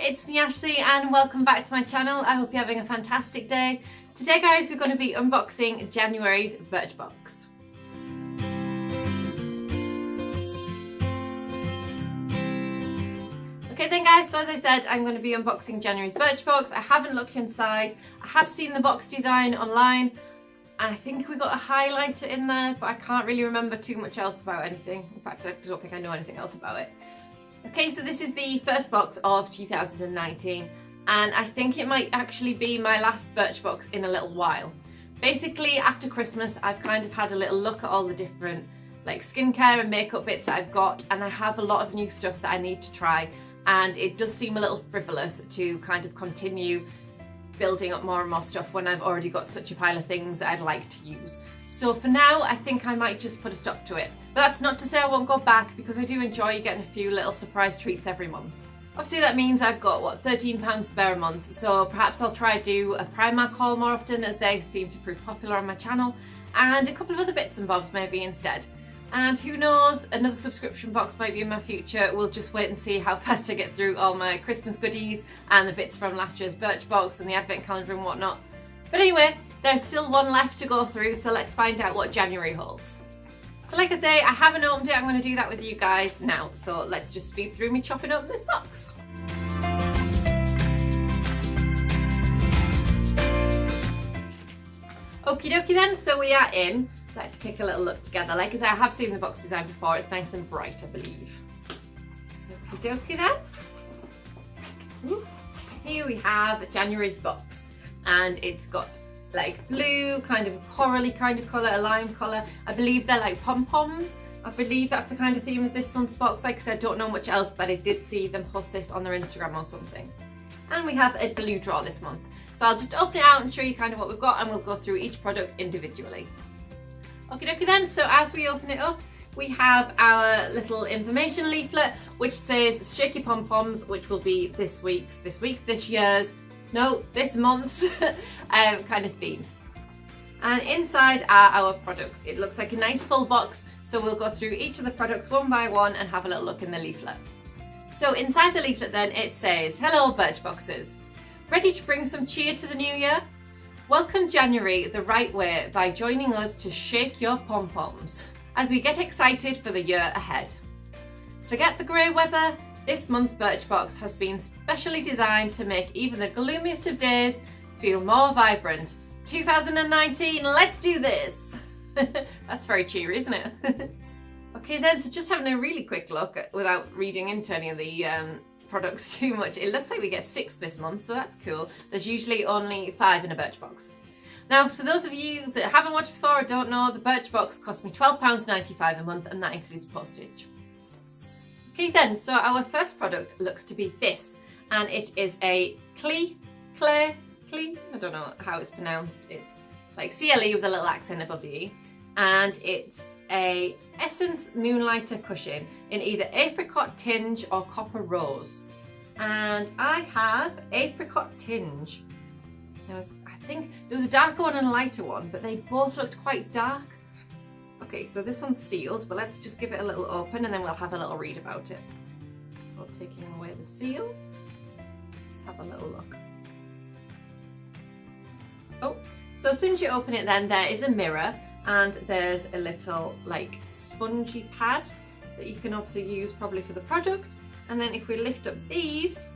it's me Ashley and welcome back to my channel. I hope you're having a fantastic day. Today guys, we're going to be unboxing January's Birchbox. Okay then guys, so as I said, I'm going to be unboxing January's Birchbox. I haven't looked inside. I have seen the box design online and I think we got a highlighter in there, but I can't really remember too much else about anything. In fact, I don't think I know anything else about it. Okay, so this is the first box of 2019 and I think it might actually be my last Birchbox in a little while. Basically, after Christmas, I've kind of had a little look at all the different like skincare and makeup bits that I've got, and I have a lot of new stuff that I need to try, and it does seem a little frivolous to kind of continue building up more and more stuff when I've already got such a pile of things that I'd like to use. So for now, I think I might just put a stop to it. But that's not to say I won't go back, because I do enjoy getting a few little surprise treats every month. Obviously that means I've got, what, £13 spare a month, so perhaps I'll try do a Primark haul more often, as they seem to prove popular on my channel, and a couple of other bits and bobs maybe instead. And who knows, another subscription box might be in my future. We'll just wait and see how fast I get through all my Christmas goodies and the bits from last year's Birchbox and the advent calendar and whatnot. But anyway, there's still one left to go through, so let's find out what January holds. So like I say, I haven't opened it. I'm going to do that with you guys now. So let's just speed through me chopping open this box. Okie dokie then, so we are in. Let's take a little look together. Like I said, I have seen the box design before. It's nice and bright, I believe. Okie dokie then. Ooh. Here we have January's box, and it's got like blue, kind of a corally kind of colour, a lime colour. I believe they're like pom-poms. I believe that's the kind of theme of this one's box. Like I said, I don't know much else, but I did see them post this on their Instagram or something. And we have a glue draw this month. So I'll just open it out and show you kind of what we've got, and we'll go through each product individually. Okie dokie then, so as we open it up, we have our little information leaflet which says Shaky Pom Poms, which will be this month's kind of theme. And inside are our products. It looks like a nice full box, so we'll go through each of the products one by one and have a little look in the leaflet. So inside the leaflet then it says, "Hello Birchboxers, ready to bring some cheer to the new year? Welcome January the right way by joining us to shake your pom-poms as we get excited for the year ahead. Forget the grey weather, this month's Birchbox has been specially designed to make even the gloomiest of days feel more vibrant. 2019, let's do this!" That's very cheery, isn't it? Okay then, so just having a really quick look without reading into any of the products too much. It looks like we get 6 this month, so that's cool. There's usually only 5 in a Birchbox. Now, for those of you that haven't watched before or don't know, the Birchbox cost me £12.95 a month, and that includes postage. Okay then, so our first product looks to be this, and it is a clay, I don't know how it's pronounced. It's like CLE with a little accent above the E, and it's a Essence Moonlighter cushion in either apricot tinge or copper rose, and I have apricot tinge. I think there was a darker one and a lighter one, but they both looked quite dark. Okay, so this one's sealed, but let's just give it a little open and then we'll have a little read about it. So taking away the seal, let's have a little look. Oh, so as soon as you open it then there is a mirror, and there's a little like spongy pad that you can also use probably for the product. And then if we lift up these,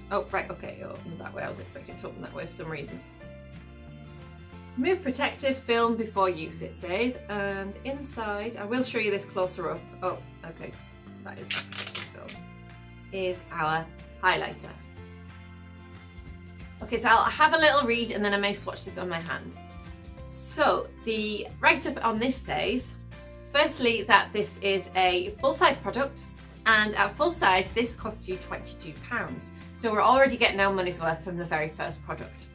oh right, okay, it opens that way. I was expecting to open that way for some reason. Remove protective film before use, it says, and inside, I will show you this closer up. Oh, okay, that is film, is our highlighter. Okay, so I'll have a little read and then I may swatch this on my hand. So the write-up on this says, firstly, that this is a full-size product, and at full size this costs you £22. So we're already getting our money's worth from the very first product.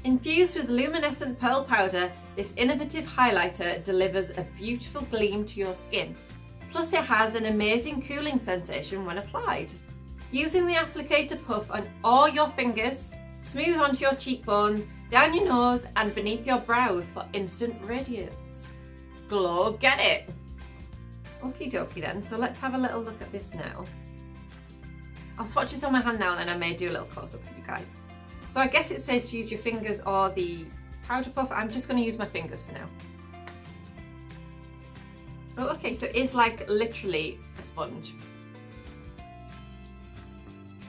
Infused with luminescent pearl powder, this innovative highlighter delivers a beautiful gleam to your skin. Plus it has an amazing cooling sensation when applied. Using the applicator puff on all your fingers, smooth onto your cheekbones, down your nose and beneath your brows for instant radiance. Glow, get it! Okie dokie then, so let's have a little look at this now. I'll swatch this on my hand now and then I may do a little close up for you guys. So I guess it says to use your fingers or the powder puff. I'm just going to use my fingers for now. Oh, okay, so it is like literally a sponge.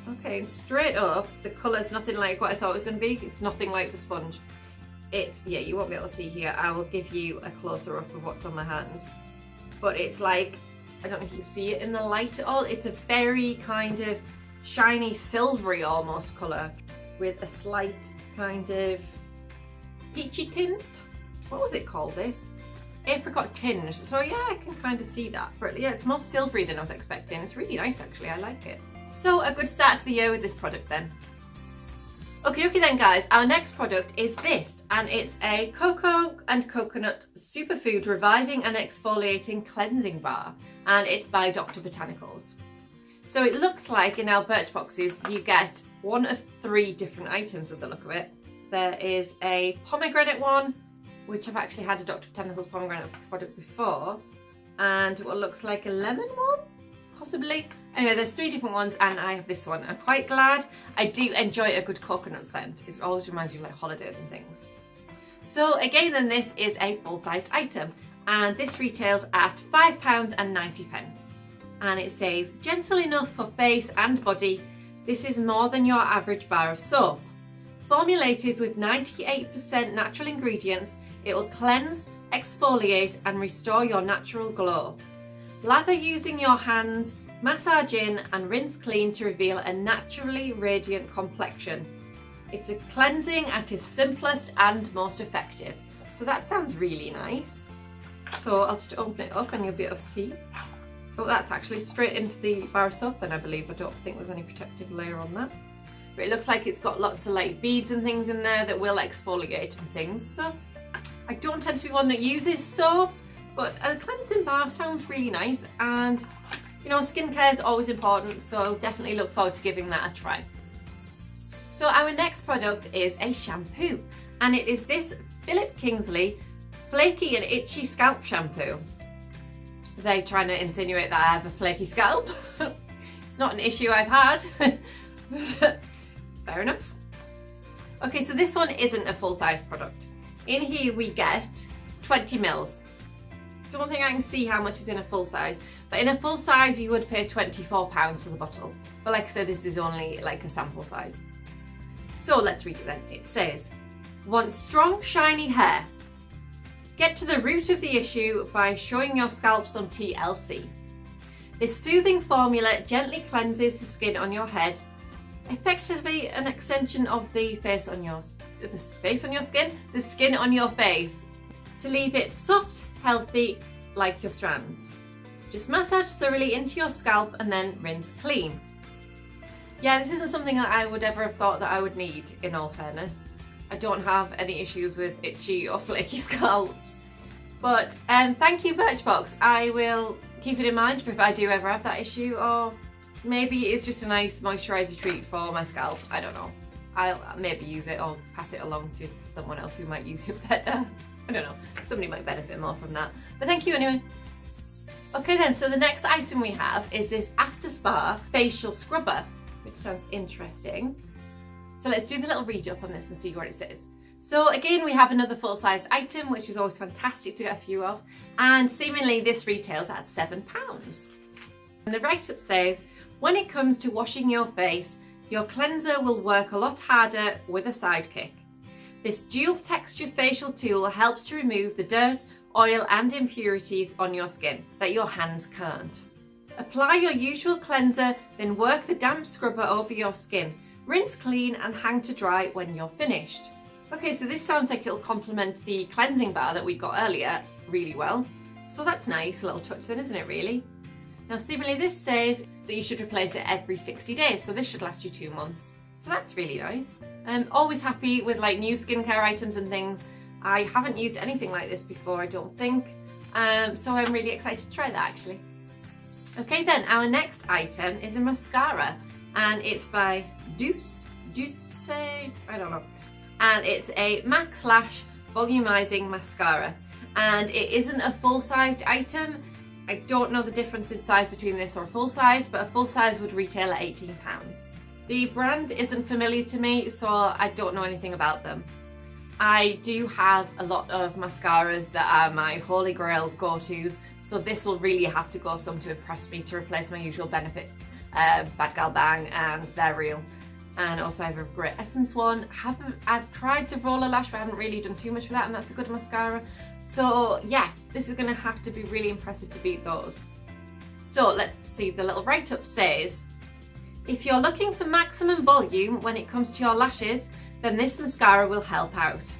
Okay, and straight up, the colour's nothing like what I thought it was going to be. It's nothing like the sponge. It's, yeah, you won't be able to see here. I will give you a closer up of what's on my hand. But it's like, I don't know if you can see it in the light at all. It's a very kind of shiny, silvery almost colour with a slight kind of peachy tint. What was it called, this? Apricot tinge. So yeah, I can kind of see that. But yeah, it's more silvery than I was expecting. It's really nice actually, I like it. So a good start to the year with this product then. Okay then guys, our next product is this, and it's a cocoa and coconut superfood reviving and exfoliating cleansing bar, and it's by Dr. Botanicals. So it looks like in our Birchboxes you get one of 3 different items with the look of it. There is a pomegranate one, which I've actually had a Dr. Botanicals pomegranate product before, and what looks like a lemon one, possibly. Anyway, there's 3 different ones and I have this one. I'm quite glad. I do enjoy a good coconut scent. It always reminds you of like holidays and things. So again then, this is a full-sized item and this retails at £5.90. And it says, gentle enough for face and body, this is more than your average bar of soap. Formulated with 98% natural ingredients, it will cleanse, exfoliate and restore your natural glow. Lather using your hands, massage in and rinse clean to reveal a naturally radiant complexion. It's a cleansing at its simplest and most effective. So that sounds really nice. So I'll just open it up and you'll be able to see. Oh, that's actually straight into the bar of soap then, I believe. I don't think there's any protective layer on that. But it looks like it's got lots of like beads and things in there that will exfoliate and things. So I don't tend to be one that uses soap, but a cleansing bar sounds really nice, and you know, skincare is always important, so I'll definitely look forward to giving that a try. So our next product is a shampoo, and it is this Philip Kingsley Flaky and Itchy Scalp Shampoo. They're trying to insinuate that I have a flaky scalp. It's not an issue I've had. Fair enough. Okay, so this one isn't a full-size product. In here we get 20 mils. Don't think I can see how much is in a full size, but in a full size you would pay £24 for the bottle. But like I said, this is only like a sample size. So let's read it then. It says, want strong, shiny hair? Get to the root of the issue by showing your scalp some TLC. This soothing formula gently cleanses the skin on your head, effectively an extension of the face on your skin, the skin on your face, to leave it soft, healthy, like your strands. Just massage thoroughly into your scalp and then rinse clean. Yeah, this isn't something that I would ever have thought that I would need, in all fairness. I don't have any issues with itchy or flaky scalps. But thank you, Birchbox. I will keep it in mind if I do ever have that issue, or maybe it's just a nice moisturiser treat for my scalp. I don't know. I'll maybe use it or pass it along to someone else who might use it better. I don't know, somebody might benefit more from that. But thank you anyway. Okay then, so the next item we have is this After Spa Facial Scrubber, which sounds interesting. So let's do the little read up on this and see what it says. So again, we have another full-sized item, which is always fantastic to get a few of. And seemingly this retails at £7. And the write-up says, when it comes to washing your face, your cleanser will work a lot harder with a sidekick. This dual texture facial tool helps to remove the dirt, oil and impurities on your skin that your hands can't. Apply your usual cleanser, then work the damp scrubber over your skin. Rinse clean and hang to dry when you're finished. Okay, so this sounds like it'll complement the cleansing bar that we got earlier really well. So that's nice, a little touch then, isn't it really? Now seemingly this says that you should replace it every 60 days, so this should last you 2 months. So that's really nice. I'm always happy with like new skincare items and things. I haven't used anything like this before, I don't think. So I'm really excited to try that actually. Okay then, our next item is a mascara, and it's by Douce, I don't know. And it's a Max Lash Volumizing Mascara. And it isn't a full-sized item. I don't know the difference in size between this or a full size, but a full size would retail at £18. The brand isn't familiar to me, so I don't know anything about them. I do have a lot of mascaras that are my holy grail go-tos, so this will really have to go some to impress me to replace my usual Benefit Bad Gal Bang, and they're real. And also I have a great Essence one. I've tried the Roller Lash, but I haven't really done too much with that, and that's a good mascara. So yeah, this is gonna have to be really impressive to beat those. So let's see, the little write-up says, if you're looking for maximum volume when it comes to your lashes, then this mascara will help out.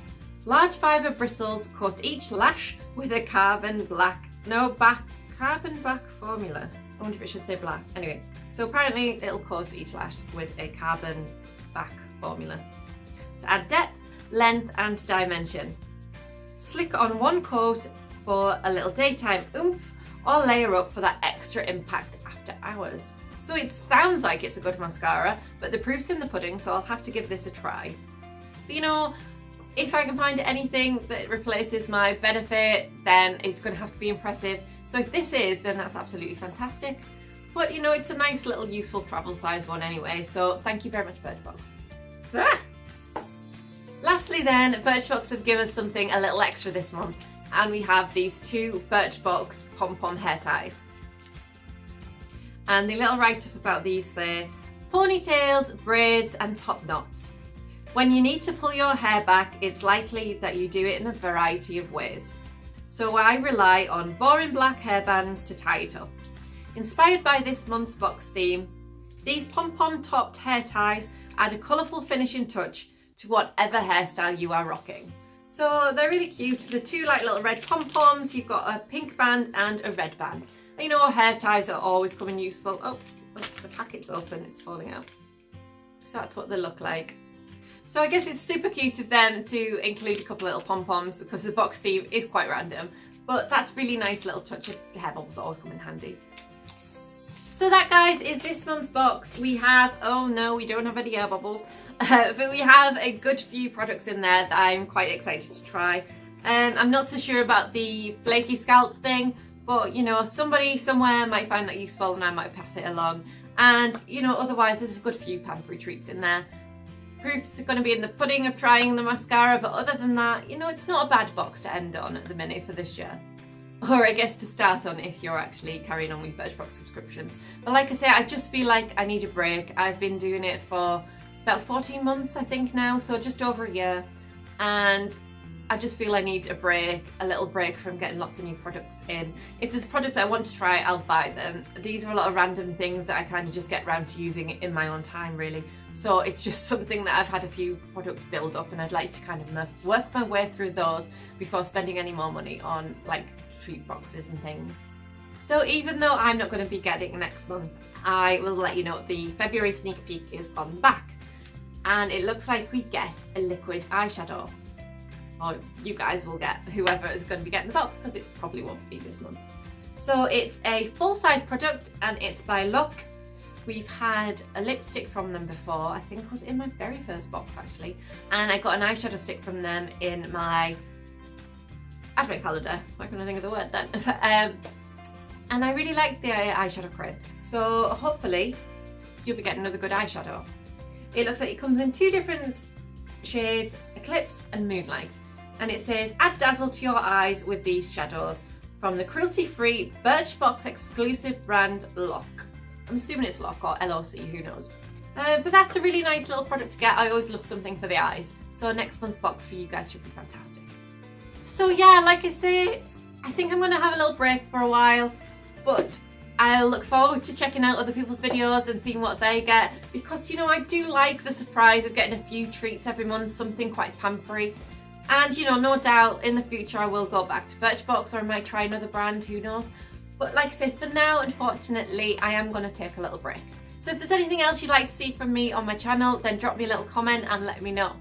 Large fibre bristles coat each lash with a carbon black formula. I wonder if it should say black. Anyway, so apparently it'll coat each lash with a carbon black formula to add depth, length and dimension. Slick on one coat for a little daytime oomph, or layer up for that extra impact after hours. So it sounds like it's a good mascara, but the proof's in the pudding, so I'll have to give this a try. But you know, if I can find anything that replaces my Benefit, then it's going to have to be impressive. So if this is, then that's absolutely fantastic. But you know, it's a nice little useful travel size one anyway, so thank you very much, Birchbox. Ah! Lastly then, Birchbox have given us something a little extra this month, and we have these two Birchbox pom-pom hair ties. And the little write-up about these say, ponytails, braids and top knots. When you need to pull your hair back, it's likely that you do it in a variety of ways. So I rely on boring black hairbands to tie it up. Inspired by this month's box theme, these pom-pom topped hair ties add a colourful finishing touch to whatever hairstyle you are rocking. So they're really cute. The two like little red pom-poms, you've got a pink band and a red band. You know, hair ties are always coming useful. Oh, the packet's open, it's falling out. So that's what they look like. So I guess it's super cute of them to include a couple of little pom-poms because the box theme is quite random, but that's really nice little touch of hair bubbles always come in handy. So that, guys, is this month's box. We have, oh no, we don't have any air bubbles, but we have a good few products in there that I'm quite excited to try. I'm not so sure about the flaky scalp thing, but you know, somebody somewhere might find that useful and I might pass it along. And you know, otherwise there's a good few pampery treats in there. Proofs are going to be in the pudding of trying the mascara, but other than that, you know, it's not a bad box to end on at the minute for this year. Or I guess to start on if you're actually carrying on with Birchbox subscriptions. But like I say, I just feel like I need a break. I've been doing it for about 14 months, I think now, so just over a year. And I just feel I need a break, a little break from getting lots of new products in. If there's products I want to try, I'll buy them. These are a lot of random things that I kind of just get around to using in my own time, really. So it's just something that I've had a few products build up and I'd like to kind of work my way through those before spending any more money on like treat boxes and things. So even though I'm not going to be getting next month, I will let you know the February sneak peek is on the back. And it looks like we get a liquid eyeshadow. Or you guys will get, whoever is going to be getting the box, because it probably won't be this month. So it's a full-size product and it's by Look. We've had a lipstick from them before, I think it was in my very first box actually, and I got an eyeshadow stick from them in my advent calendar. Why can't I think of the word then? And I really like the eyeshadow crate, so hopefully you'll be getting another good eyeshadow. It looks like it comes in two different shades, Eclipse and Moonlight. And it says, add dazzle to your eyes with these shadows from the cruelty-free Birchbox exclusive brand Lock. I'm assuming it's Lock or LOC, who knows. But that's a really nice little product to get. I always love something for the eyes. So next month's box for you guys should be fantastic. So yeah, like I say, I think I'm going to have a little break for a while, but I'll look forward to checking out other people's videos and seeing what they get, because you know, I do like the surprise of getting a few treats every month, something quite pampery. And you know, no doubt in the future I will go back to Birchbox, or I might try another brand, who knows. But like I say, for now, unfortunately, I am going to take a little break. So if there's anything else you'd like to see from me on my channel, then drop me a little comment and let me know.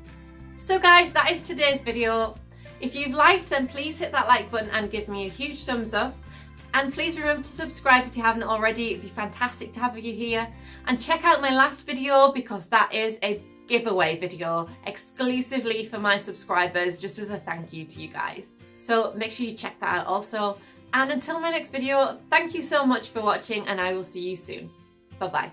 So guys, that is today's video. If you've liked, then please hit that like button and give me a huge thumbs up. And please remember to subscribe if you haven't already. It'd be fantastic to have you here. And check out my last video, because that is a giveaway video exclusively for my subscribers, just as a thank you to you guys. So make sure you check that out also. And until my next video, thank you so much for watching and I will see you soon. Bye bye.